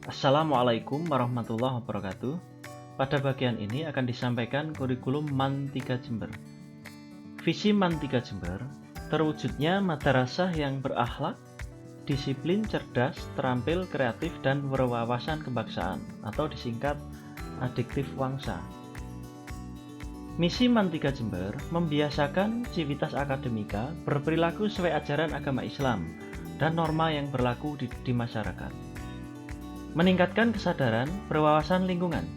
Assalamualaikum warahmatullahi wabarakatuh. Pada bagian ini akan disampaikan kurikulum MAN 3 Jember. Visi MAN 3 Jember, terwujudnya madrasah yang berakhlak, disiplin, cerdas, terampil, kreatif, dan berwawasan kebangsaan atau disingkat Adiktif Wangsa. Misi MAN 3 Jember membiasakan civitas akademika berperilaku sesuai ajaran agama Islam dan norma yang berlaku di masyarakat. Meningkatkan kesadaran berwawasan lingkungan,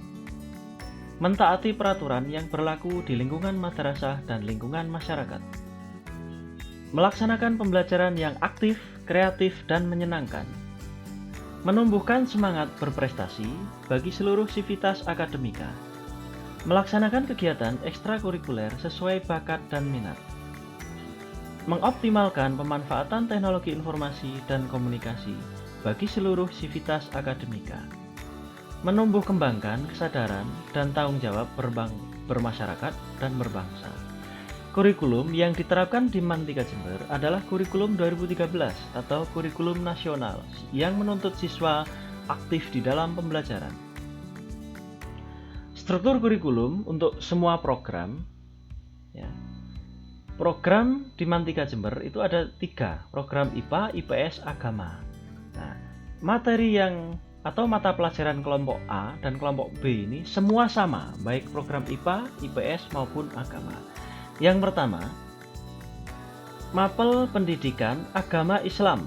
mentaati peraturan yang berlaku di lingkungan madrasah dan lingkungan masyarakat, melaksanakan pembelajaran yang aktif, kreatif, dan menyenangkan, menumbuhkan semangat berprestasi bagi seluruh sivitas akademika, melaksanakan kegiatan ekstrakurikuler sesuai bakat dan minat, mengoptimalkan pemanfaatan teknologi informasi dan komunikasi bagi seluruh sivitas akademika, menumbuh kembangkan kesadaran dan tanggung jawab bermasyarakat dan berbangsa. Kurikulum yang diterapkan di MAN 3 Jember adalah kurikulum 2013 atau kurikulum nasional yang menuntut siswa aktif di dalam pembelajaran. Struktur kurikulum untuk semua program, ya. Program di MAN 3 Jember itu ada 3, program IPA, IPS, Agama. Nah, materi yang atau mata pelajaran kelompok A dan kelompok B ini semua sama, baik program IPA, IPS maupun agama. Yang pertama, mapel pendidikan agama Islam.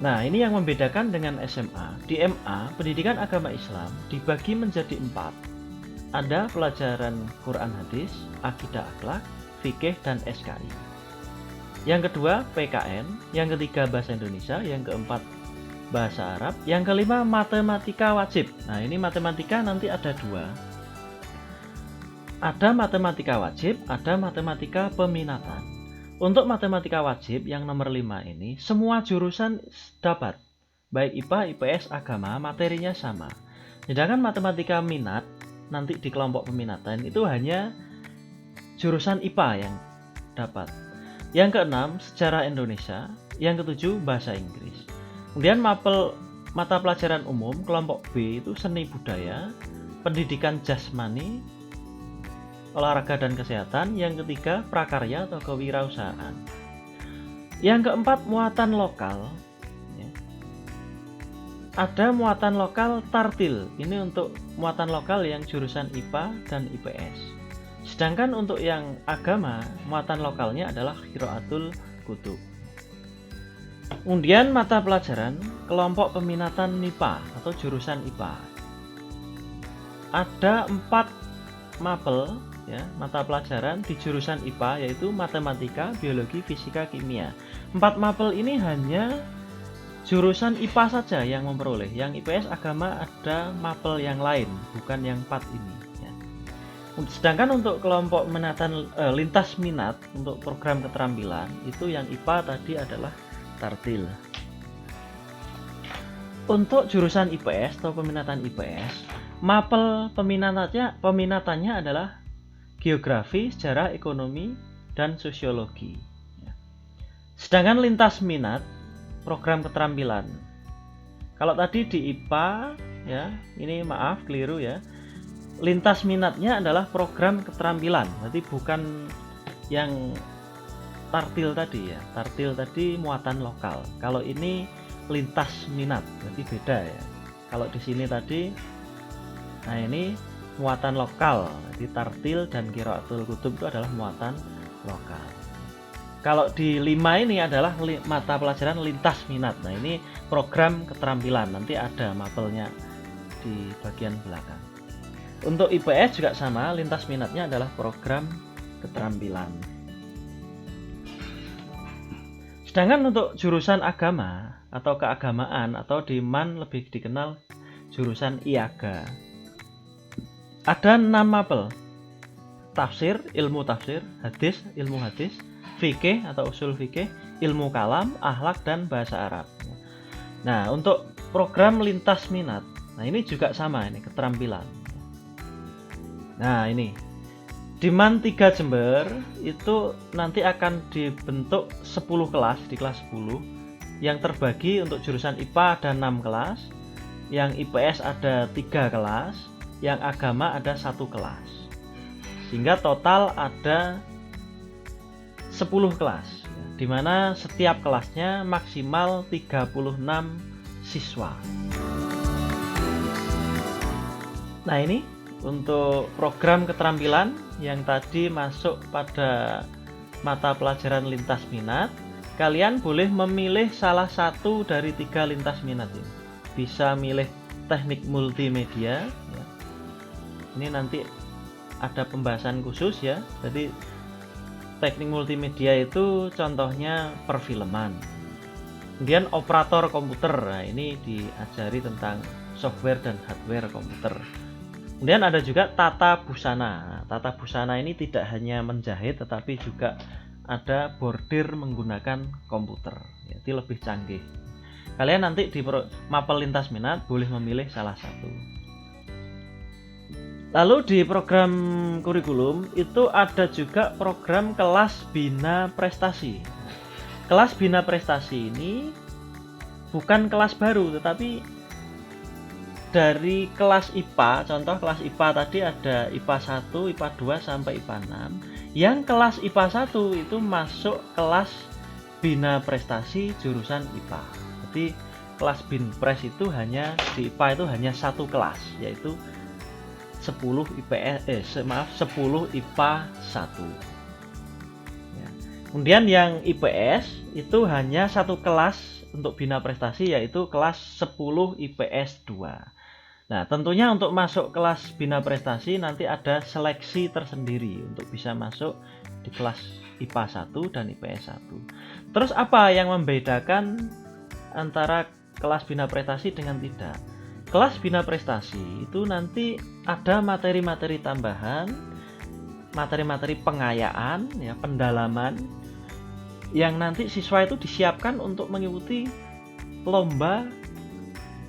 Nah, ini yang membedakan dengan SMA. Di MA, pendidikan agama Islam dibagi menjadi 4. Ada pelajaran Quran Hadis, Akidah Akhlak, Fikih, dan SKI. Yang kedua PKN, yang ketiga bahasa Indonesia, yang keempat bahasa Arab, yang kelima matematika wajib. Nah, ini matematika nanti ada 2. Ada matematika wajib, ada matematika peminatan. Untuk matematika wajib yang nomor 5 ini semua jurusan dapat, baik IPA, IPS, agama, materinya sama. Sedangkan matematika minat nanti di kelompok peminatan itu hanya jurusan IPA yang dapat. Yang keenam, sejarah Indonesia. Yang ketujuh, bahasa Inggris. Kemudian mata pelajaran umum kelompok B itu seni budaya, pendidikan jasmani, olahraga dan kesehatan. Yang ketiga, prakarya atau kewirausahaan. Yang keempat, muatan lokal. Ada muatan lokal tartil. Ini untuk muatan lokal yang jurusan IPA dan IPS. Sedangkan untuk yang agama, muatan lokalnya adalah Qiraatul Kutub. Kemudian mata pelajaran kelompok peminatan MIPA atau jurusan IPA. Ada 4 mapel, ya, mata pelajaran di jurusan IPA, yaitu matematika, biologi, fisika, kimia. 4 mapel ini hanya jurusan IPA saja yang memperoleh. Yang IPS agama ada mapel yang lain, bukan yang 4 ini. Sedangkan untuk kelompok minatan lintas minat untuk program keterampilan itu yang IPA tadi adalah tartil. Untuk jurusan IPS atau peminatan IPS, mapel peminatannya adalah geografi, sejarah, ekonomi, dan sosiologi. Sedangkan lintas minat program keterampilan. Kalau tadi di IPA, ya, ini maaf keliru ya. Lintas minatnya adalah program keterampilan, berarti bukan yang tartil tadi ya. Tartil tadi muatan lokal. Kalau ini lintas minat, berarti beda ya. Kalau di sini tadi, nah ini muatan lokal. Jadi tartil dan Qiraatul Kutub itu adalah muatan lokal. Kalau di 5 ini adalah mata pelajaran lintas minat. Nah, ini program keterampilan. Nanti ada mapelnya di bagian belakang. Untuk IPS juga sama, lintas minatnya adalah program keterampilan. Sedangkan untuk jurusan agama atau keagamaan atau di MAN lebih dikenal jurusan IAGA. Ada 6 mapel. Tafsir, ilmu tafsir, hadis, ilmu hadis, fikih atau usul fikih, ilmu kalam, akhlak, dan bahasa Arab. Nah, untuk program lintas minat, nah ini juga sama, ini keterampilan. Nah, ini di MAN 3 Jember itu nanti akan dibentuk 10 kelas di kelas 10 yang terbagi untuk jurusan IPA ada 6 kelas, yang IPS ada 3 kelas, yang agama ada 1 kelas. Sehingga total ada 10 kelas, di mana setiap kelasnya maksimal 36 siswa. Nah, ini untuk program keterampilan yang tadi masuk pada mata pelajaran lintas minat. Kalian boleh memilih salah satu dari 3 lintas minat ini. Bisa milih teknik multimedia ya. Ini nanti ada pembahasan khusus ya. Jadi teknik multimedia itu contohnya perfilman. Kemudian operator komputer. Nah, ini diajari tentang software dan hardware komputer. Kemudian ada juga tata busana. Tata busana ini tidak hanya menjahit tetapi juga ada bordir menggunakan komputer. Jadi lebih canggih. Kalian nanti di mapel lintas minat boleh memilih salah satu. Lalu di program kurikulum itu ada juga program kelas bina prestasi. Kelas bina prestasi ini bukan kelas baru tetapi dari kelas IPA, contoh kelas IPA tadi ada IPA 1, IPA 2 sampai IPA 6. Yang kelas IPA 1 itu masuk kelas bina prestasi jurusan IPA. Jadi kelas binpres itu hanya di IPA itu hanya 1 kelas, yaitu 10 IPA 1. Ya. Kemudian yang IPS itu hanya 1 kelas untuk bina prestasi, yaitu kelas 10 IPS 2. Nah, tentunya untuk masuk kelas bina prestasi nanti ada seleksi tersendiri untuk bisa masuk di kelas IPA 1 dan IPS 1. Terus apa yang membedakan antara kelas bina prestasi dengan tidak? Kelas bina prestasi itu nanti ada materi-materi tambahan, materi-materi pengayaan, ya, pendalaman yang nanti siswa itu disiapkan untuk mengikuti lomba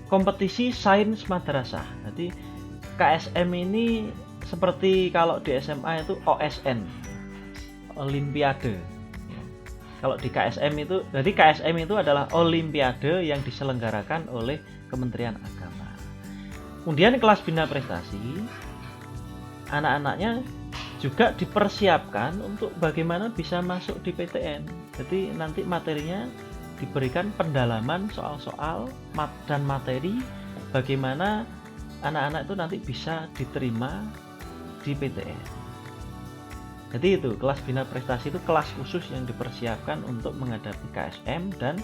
kompetisi sains madrasah. Jadi KSM ini seperti kalau di SMA itu OSN, Olimpiade. Kalau di KSM itu, jadi KSM itu adalah Olimpiade yang diselenggarakan oleh Kementerian Agama. Kemudian kelas bina prestasi, anak-anaknya juga dipersiapkan untuk bagaimana bisa masuk di PTN. Jadi nanti materinya diberikan pendalaman soal-soal dan materi bagaimana anak-anak itu nanti bisa diterima di PTN. Jadi itu kelas bina prestasi itu kelas khusus yang dipersiapkan untuk menghadapi KSM dan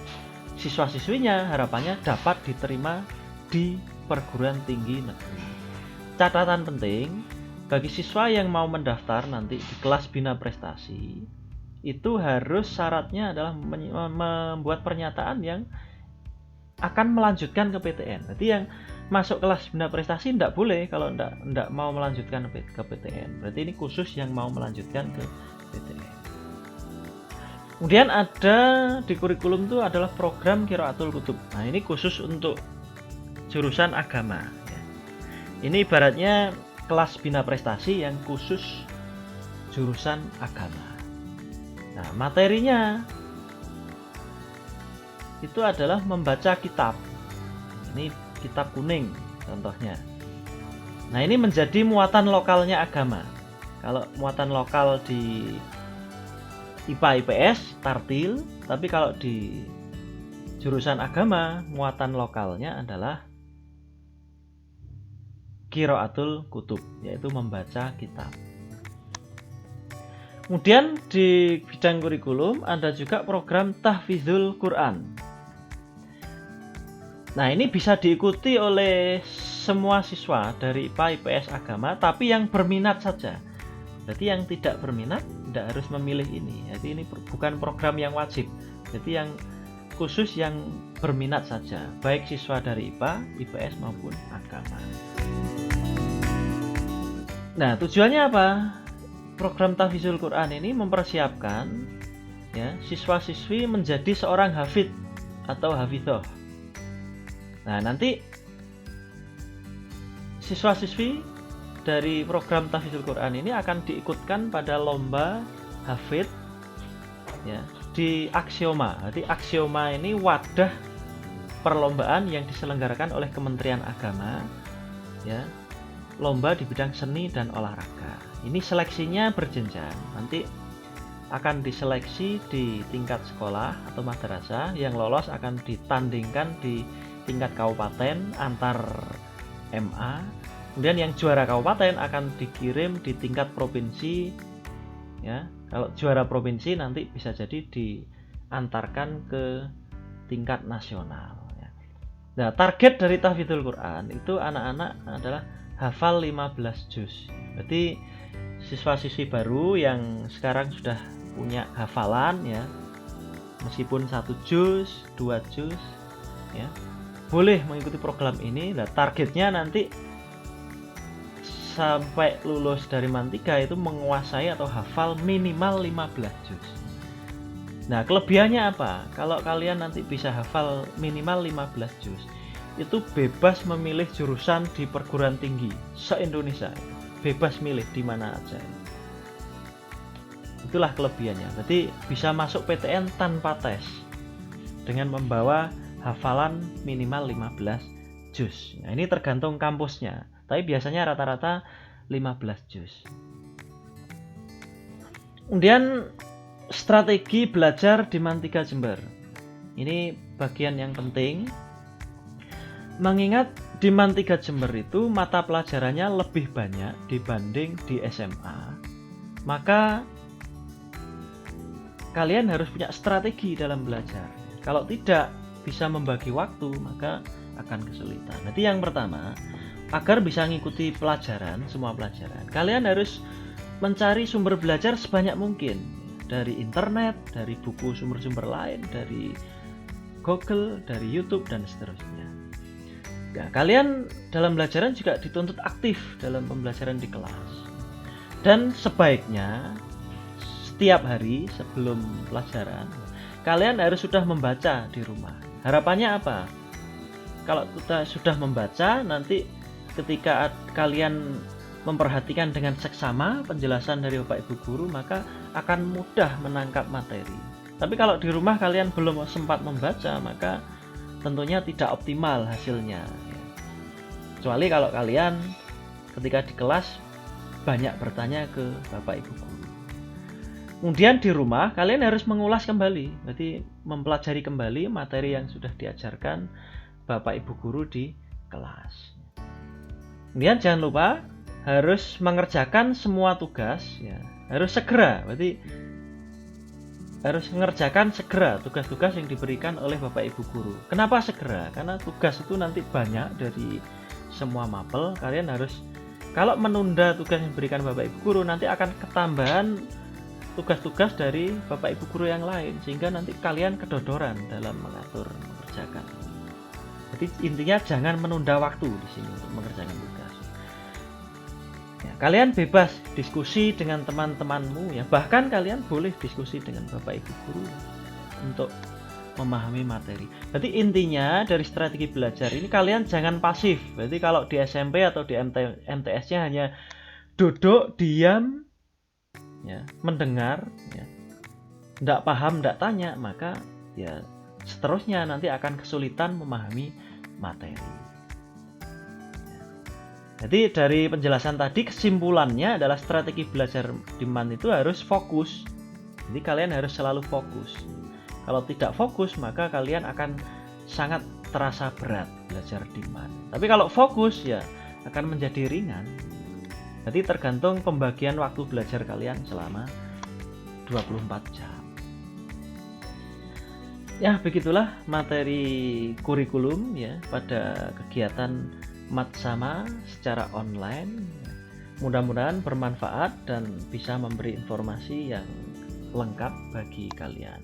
siswa-siswinya harapannya dapat diterima di perguruan tinggi negeri. Catatan penting bagi siswa yang mau mendaftar nanti di kelas bina prestasi, itu harus syaratnya adalah membuat pernyataan yang akan melanjutkan ke PTN. Jadi yang masuk kelas bina prestasi tidak boleh kalau tidak mau melanjutkan ke PTN. Berarti ini khusus yang mau melanjutkan ke PTN. Kemudian ada di kurikulum itu adalah program Qiraatul Kutub. Nah, ini khusus untuk jurusan agama. Ini ibaratnya kelas bina prestasi yang khusus jurusan agama. Nah, materinya itu adalah membaca kitab. Ini kitab kuning contohnya. Nah, ini menjadi muatan lokalnya agama. Kalau muatan lokal di IPA IPS tartil, tapi kalau di jurusan agama muatan lokalnya adalah Qiraatul Kutub, yaitu membaca kitab. Kemudian di bidang kurikulum ada juga program Tahfidzul Quran. Nah, ini bisa diikuti oleh semua siswa dari IPA IPS agama, tapi yang berminat saja. Jadi yang tidak berminat tidak harus memilih ini. Jadi ini bukan program yang wajib. Jadi yang khusus yang berminat saja, baik siswa dari IPA, IPS maupun agama. Nah, tujuannya apa? Program Tahfidzul Quran ini mempersiapkan ya, siswa-siswi menjadi seorang hafidz atau hafidhoh. Nah, nanti siswa-siswi dari program Tahfidzul Quran ini akan diikutkan pada lomba hafidz ya, di Aksioma. Jadi Aksioma ini wadah perlombaan yang diselenggarakan oleh Kementerian Agama, ya, lomba di bidang seni dan olahraga. Ini seleksinya berjenjang. Nanti akan diseleksi di tingkat sekolah atau madrasah, yang lolos akan ditandingkan di tingkat kabupaten antar MA. Kemudian yang juara kabupaten akan dikirim di tingkat provinsi, ya. Kalau juara provinsi nanti bisa jadi diantarkan ke tingkat nasional, ya. Nah, target dari Tahfidzul Quran itu anak-anak adalah hafal 15 juz. Berarti siswa-siswi baru yang sekarang sudah punya hafalan, ya, meskipun 1 juz, 2 juz, ya, boleh mengikuti program ini. Nah, targetnya nanti sampai lulus dari MAN 3 itu menguasai atau hafal minimal 15 juz. Nah, kelebihannya apa? Kalau kalian nanti bisa hafal minimal 15 juz, itu bebas memilih jurusan di perguruan tinggi se-Indonesia. Bebas milih di mana aja. Itulah kelebihannya. Berarti bisa masuk PTN tanpa tes dengan membawa hafalan minimal 15 juz. Nah, ini tergantung kampusnya, tapi biasanya rata-rata 15 juz. Kemudian strategi belajar di MAN 3 Jember. Ini bagian yang penting. Mengingat di MAN 3 Jember itu mata pelajarannya lebih banyak dibanding di SMA, maka kalian harus punya strategi dalam belajar. Kalau tidak bisa membagi waktu, maka akan kesulitan. Nanti yang pertama, agar bisa mengikuti pelajaran, semua pelajaran, kalian harus mencari sumber belajar sebanyak mungkin. Dari internet, dari buku sumber-sumber lain, dari Google, dari YouTube, dan seterusnya. Nah, kalian dalam belajaran juga dituntut aktif dalam pembelajaran di kelas. Dan sebaiknya setiap hari sebelum pelajaran, kalian harus sudah membaca di rumah. Harapannya apa? Kalau kita sudah membaca, nanti ketika kalian memperhatikan dengan seksama penjelasan dari Bapak Ibu Guru, maka akan mudah menangkap materi. Tapi kalau di rumah kalian belum sempat membaca, maka tentunya tidak optimal hasilnya. Kecuali kalau kalian ketika di kelas banyak bertanya ke Bapak Ibu Guru. Kemudian di rumah kalian harus mengulas kembali, berarti mempelajari kembali materi yang sudah diajarkan Bapak Ibu Guru di kelas. Kemudian jangan lupa harus mengerjakan semua tugas, ya, harus segera, berarti harus mengerjakan segera tugas-tugas yang diberikan oleh Bapak Ibu Guru. Kenapa segera? Karena tugas itu nanti banyak dari semua mapel. Kalian harus, kalau menunda tugas yang diberikan Bapak Ibu Guru, nanti akan ketambahan tugas-tugas dari Bapak Ibu Guru yang lain, sehingga nanti kalian kedodoran dalam mengerjakan. Jadi intinya jangan menunda waktu di sini untuk mengerjakan tugas. Ya, kalian bebas diskusi dengan teman-temanmu, ya, bahkan kalian boleh diskusi dengan Bapak Ibu Guru untuk memahami materi. Berarti intinya dari strategi belajar ini kalian jangan pasif. Berarti kalau di SMP atau di MTS-nya hanya duduk diam, ya, mendengar, ya, tidak paham, tidak tanya, maka ya seterusnya nanti akan kesulitan memahami materi. Jadi dari penjelasan tadi, kesimpulannya adalah strategi belajar di MAN itu harus fokus. Jadi kalian harus selalu fokus. Kalau tidak fokus, maka kalian akan sangat terasa berat belajar di MAN. Tapi kalau fokus, ya akan menjadi ringan. Jadi tergantung pembagian waktu belajar kalian selama 24 jam. Ya, begitulah materi kurikulum, ya, pada kegiatan Matsama secara online. Mudah-mudahan bermanfaat dan bisa memberi informasi yang lengkap bagi kalian.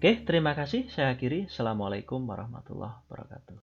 Oke, terima kasih. Saya akhiri. Assalamualaikum warahmatullahi wabarakatuh.